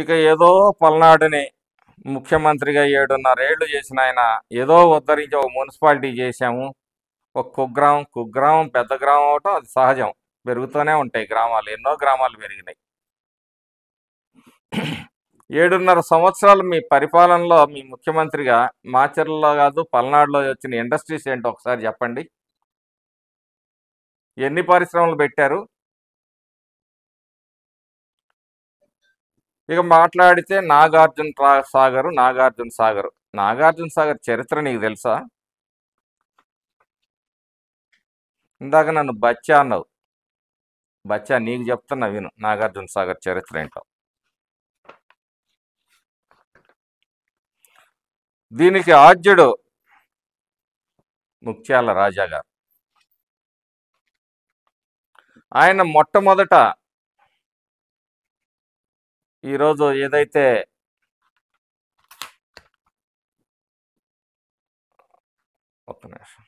ఇక ఏదో పల్నాడుని ముఖ్యమంత్రిగా 7.5 ఏళ్ళు చేసిన ఆయన ఏదో ఉద్ధరించి ఒక మున్సిపాలిటీ చేశాము, ఒక కుగ్రామం పెద్ద గ్రామం అవటం అది సహజం, పెరుగుతూనే ఉంటాయి గ్రామాలు, ఎన్నో గ్రామాలు పెరిగినాయి. 7.5 సంవత్సరాలు మీ పరిపాలనలో మీ ముఖ్యమంత్రిగా మాచర్లలో కాదు పల్నాడులో వచ్చిన ఇండస్ట్రీస్ ఏంటో ఒకసారి చెప్పండి. ఎన్ని పరిశ్రమలు పెట్టారు? ఇక మాట్లాడితే నాగార్జున సాగర్ చరిత్ర నీకు తెలుసా? ఇందాక నన్ను బచ్చా అన్నావు. బచ్చా నీకు చెప్తున్నా విను, నాగార్జున సాగర్ చరిత్ర ఏంటో. దీనికి ఆద్యుడు ముత్యాల రాజా గారు. ఆయన మొట్టమొదట ఈరోజు ఏదైతే ఒక్క నిమిషం